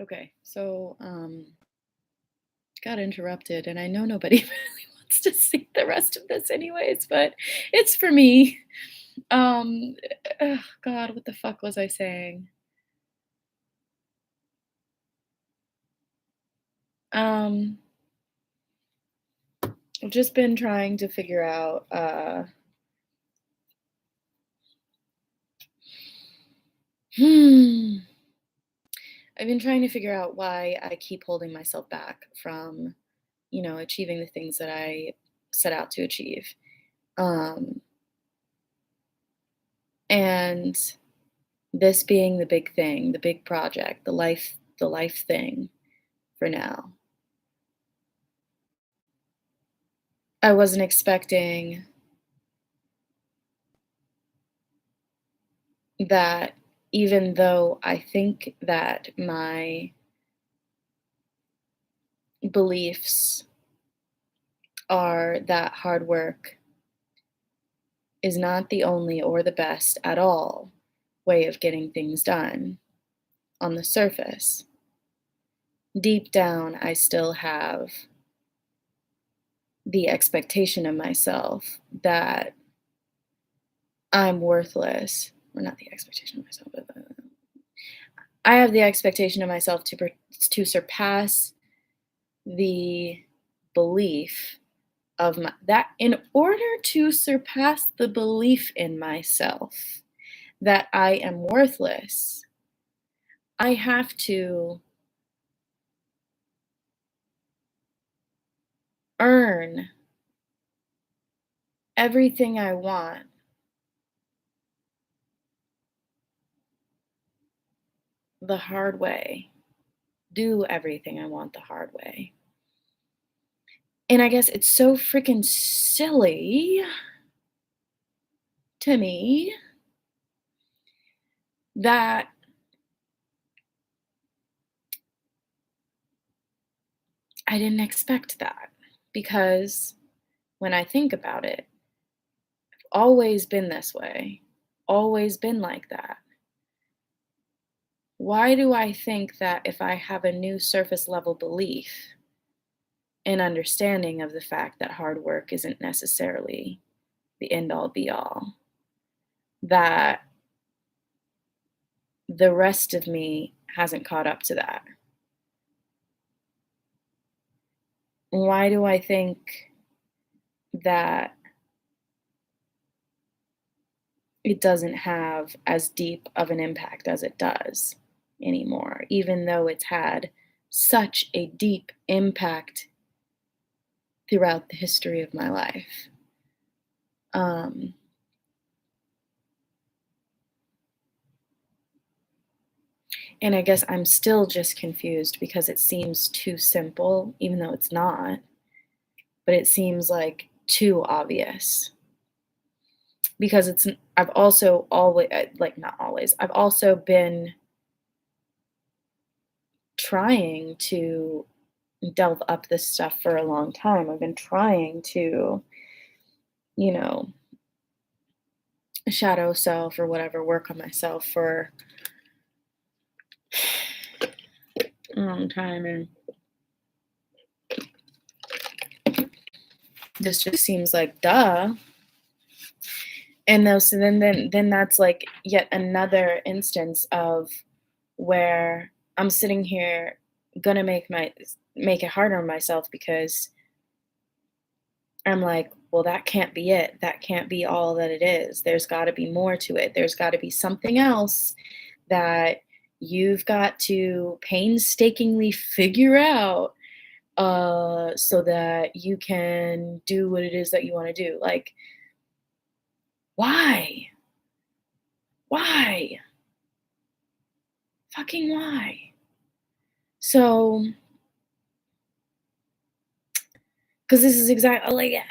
Okay, so got interrupted, and I know nobody really wants to see the rest of this anyways, but it's for me. Um, God, what the fuck was I saying? Um, I've just been trying to figure out. Hmm. I've been trying to figure out why I keep holding myself back from, achieving the things that I set out to achieve. Um, and this being the big thing, the big project, the life thing for now. I wasn't expecting that even though I think that my beliefs are that hard work is not the only or the best at all way of getting things done on the surface. Deep down, I still have the expectation of myself that I'm worthless. Or not the expectation of myself, but I have the expectation of myself to surpass the belief of that in order to surpass the belief in myself that I am worthless, I have to earn everything I want the hard way, do everything I want the hard way. And I guess it's so freaking silly to me that I didn't expect that because when I think about it, always been this way, always been like that. Why do I think that if I have a new surface level belief and understanding of the fact that hard work isn't necessarily the end all be all, that the rest of me hasn't caught up to that? Why do I think that it doesn't have as deep of an impact as it does anymore, even though it's had such a deep impact throughout the history of my life? Um, and I guess I'm still just confused because it seems too simple, even though it's not, but it seems like too obvious. Because I've also always, like, not always, I've also been trying to delve up this stuff for a long time. I've been trying to, you know, shadow self or whatever, work on myself for a long time. And this just seems like duh. And those, so then that's like yet another instance of where I'm sitting here gonna make it harder on myself because I'm like, well, that can't be it. That can't be all that it is. There's got to be more to it. There's got to be something else that you've got to painstakingly figure out so that you can do what it is that you want to do. Like, why? Why? Fucking why? So, because this is exactly like,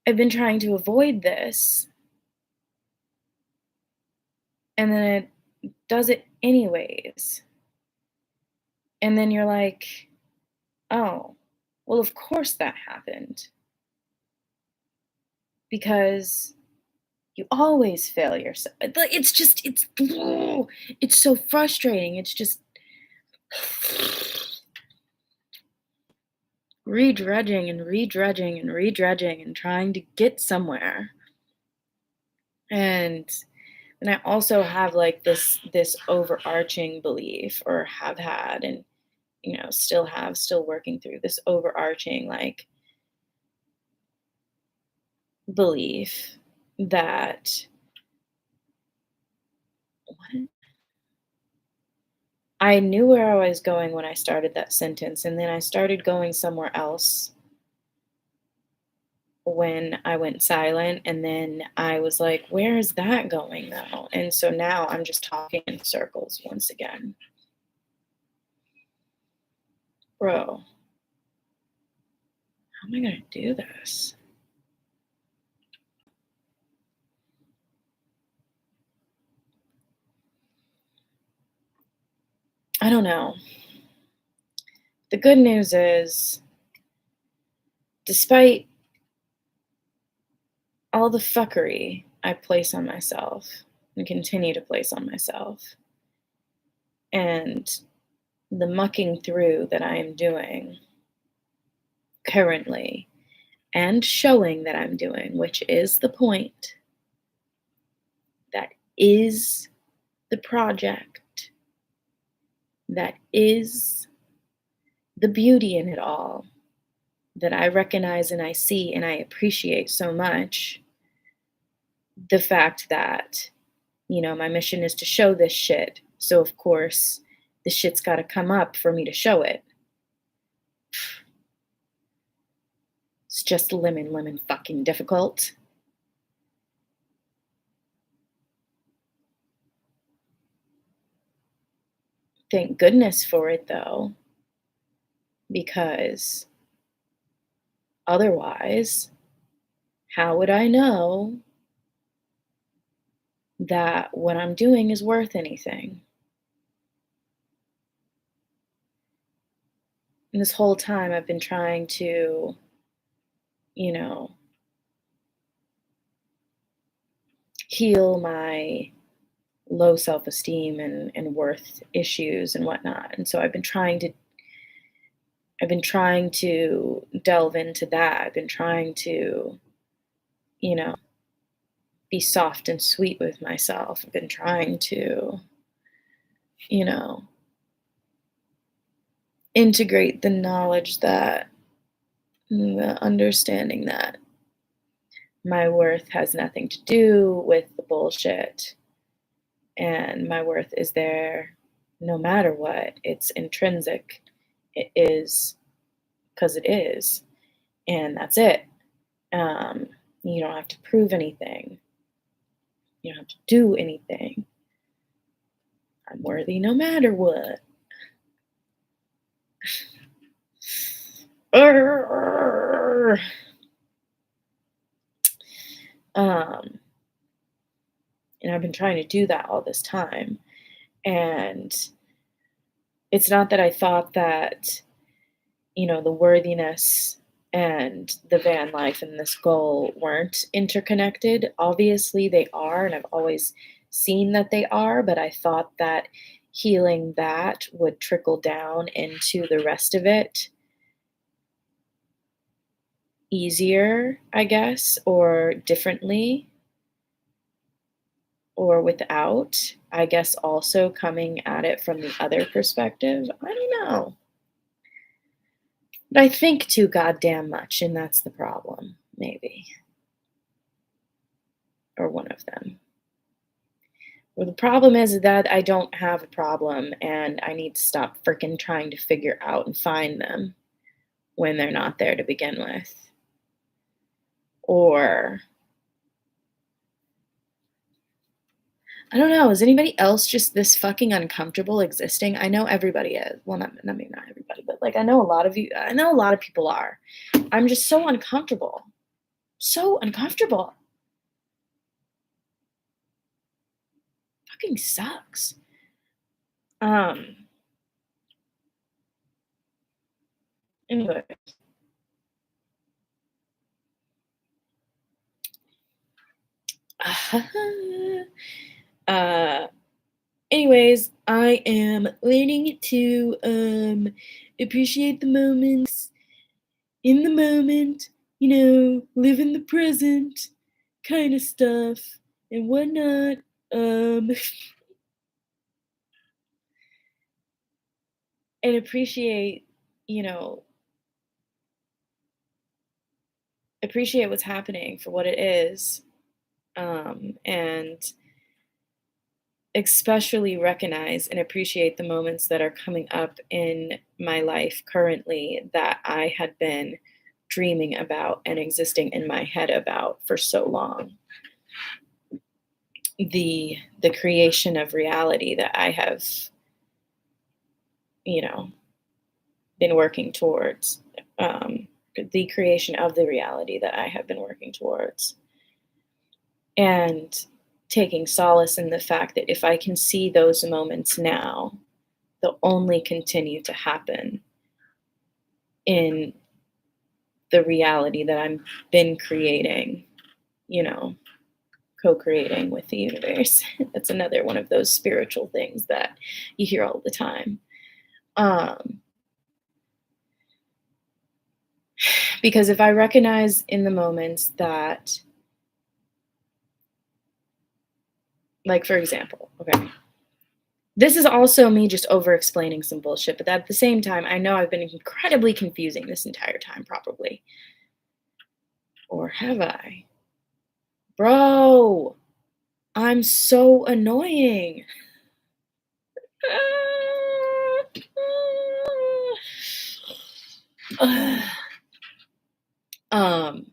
I've been trying to avoid this, and then it does it anyways. And then you're like, oh, well, of course that happened because You always fail yourself. It's just it's so frustrating. It's just redredging and redredging and redredging and trying to get somewhere. And I also have like this overarching belief, or have had, and still working through this overarching like belief that what? I knew where I was going when I started that sentence, and then I started going somewhere else when I went silent, and then I was like, "Where is that going though?" And so now I'm just talking in circles once again. Bro, how am I gonna do this? I don't know. The good news is, despite all the fuckery I place on myself and continue to place on myself, and the mucking through that I am doing currently, and showing that I'm doing, which is the point, that is the project, that is the beauty in it all, that I recognize and I see and I appreciate so much. The fact that, my mission is to show this shit. So, of course, the shit's got to come up for me to show it. It's just lemon fucking difficult. Thank goodness for it, though, because otherwise, how would I know that what I'm doing is worth anything? And this whole time, I've been trying to, you know, heal my low self-esteem and worth issues and whatnot. And so I've been trying to delve into that. I've been trying to, you know, be soft and sweet with myself. I've been trying to, you know, integrate the knowledge that, the understanding that my worth has nothing to do with the bullshit, and my worth is there no matter what. It's intrinsic. It is because it is, and that's it. Um, you don't have to prove anything. You don't have to do anything. I'm worthy no matter what. Arr! Um, and I've been trying to do that all this time. And it's not that I thought that, the worthiness and the van life and this goal weren't interconnected. Obviously, they are, and I've always seen that they are, but I thought that healing that would trickle down into the rest of it easier, I guess, or differently, or without, I guess, also coming at it from the other perspective. I don't know. But I think too goddamn much, and that's the problem, maybe, or one of them. Well, the problem is that I don't have a problem, and I need to stop freaking trying to figure out and find them when they're not there to begin with. Or, I don't know, is anybody else just this fucking uncomfortable existing? I know everybody is. Well, maybe not everybody, but like I know a lot of people are. I'm just so uncomfortable. So uncomfortable. Fucking sucks. Um, anyway, uh, anyways, I am learning to appreciate the moments in the moment, live in the present kind of stuff and whatnot. Um, and appreciate, you know, appreciate what's happening for what it is. And especially recognize and appreciate the moments that are coming up in my life currently that I had been dreaming about and existing in my head about for so long. The creation of reality that I have, you know, been working towards. The creation of the reality that I have been working towards. And taking solace in the fact that if I can see those moments now, they'll only continue to happen in the reality that I've been creating, you know, co-creating with the universe. That's another one of those spiritual things that you hear all the time. Um, because if I recognize in the moments that, like, for example, okay, this is also me just over explaining some bullshit, but at the same time, I know I've been incredibly confusing this entire time, probably. Or have I? Bro, I'm so annoying. um,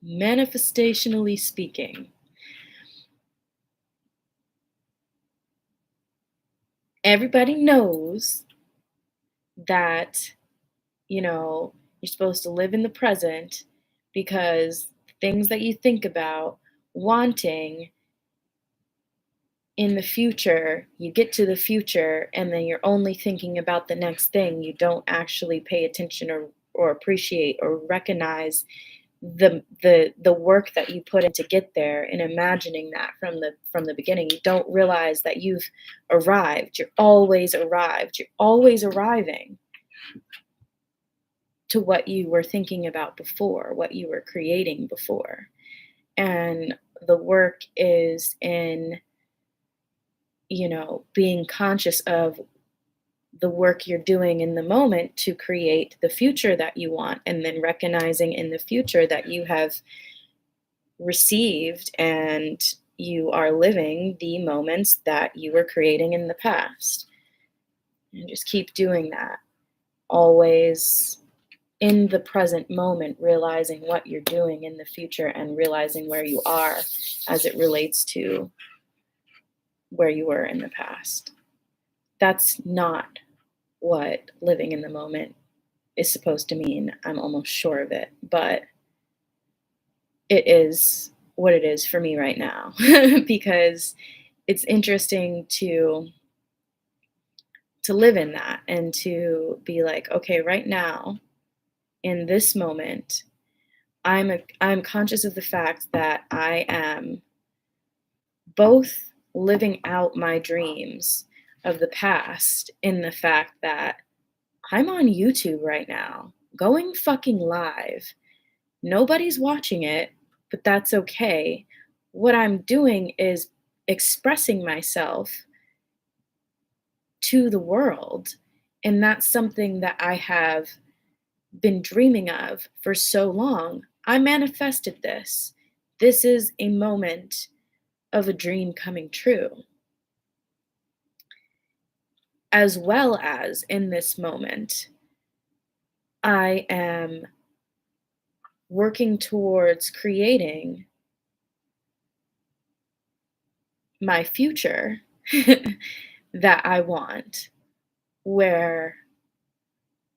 Manifestationally speaking, everybody knows that, you're supposed to live in the present because things that you think about wanting in the future, you get to the future and then you're only thinking about the next thing. You don't actually pay attention or appreciate or recognize the work that you put in to get there and imagining that from the beginning. You don't realize that you've arrived. You're always arrived. You're always arriving to what you were thinking about before, what you were creating before. And the work is in, being conscious of the work you're doing in the moment to create the future that you want, and then recognizing in the future that you have received and you are living the moments that you were creating in the past. And just keep doing that. Always in the present moment, realizing what you're doing in the future and realizing where you are as it relates to where you were in the past. That's not what living in the moment is supposed to mean. I'm almost sure of it, but it is what it is for me right now because it's interesting to live in that and to be like, okay, right now in this moment, I'm conscious of the fact that I am both living out my dreams of the past in the fact that I'm on YouTube right now, going fucking live. Nobody's watching it, but that's okay. What I'm doing is expressing myself to the world. And that's something that I have been dreaming of for so long. I manifested this. This is a moment of a dream coming true. As well as in this moment, I am working towards creating my future that I want, where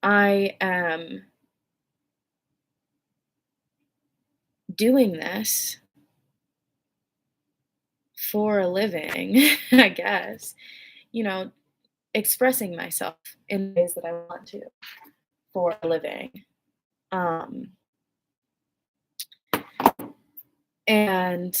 I am doing this for a living, I guess, you know, expressing myself in ways that I want to for a living. Um, and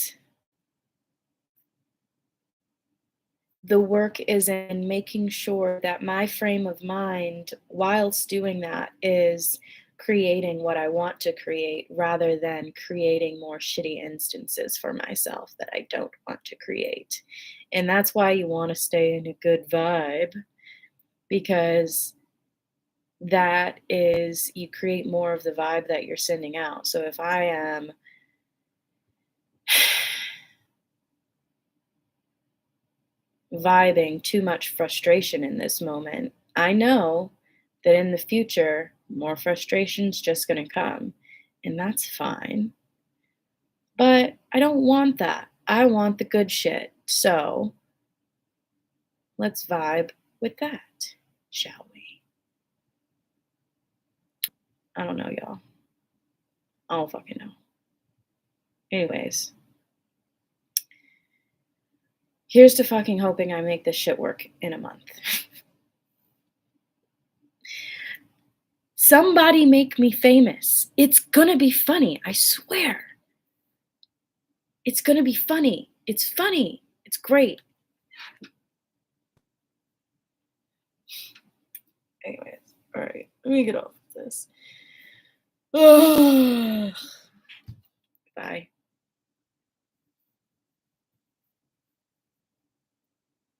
the work is in making sure that my frame of mind, whilst doing that, is creating what I want to create rather than creating more shitty instances for myself that I don't want to create. And that's why you want to stay in a good vibe, because that is, you create more of the vibe that you're sending out. So if I am vibing too much frustration in this moment, I know that in the future, more frustration's just going to come. And that's fine. But I don't want that. I want the good shit. So let's vibe with that, shall we? I don't know, y'all. I don't fucking know. Anyways, here's to fucking hoping I make this shit work in a month. Somebody make me famous. It's gonna be funny, I swear. It's gonna be funny. It's funny. It's great. Anyways, all right, let me get off this. Bye.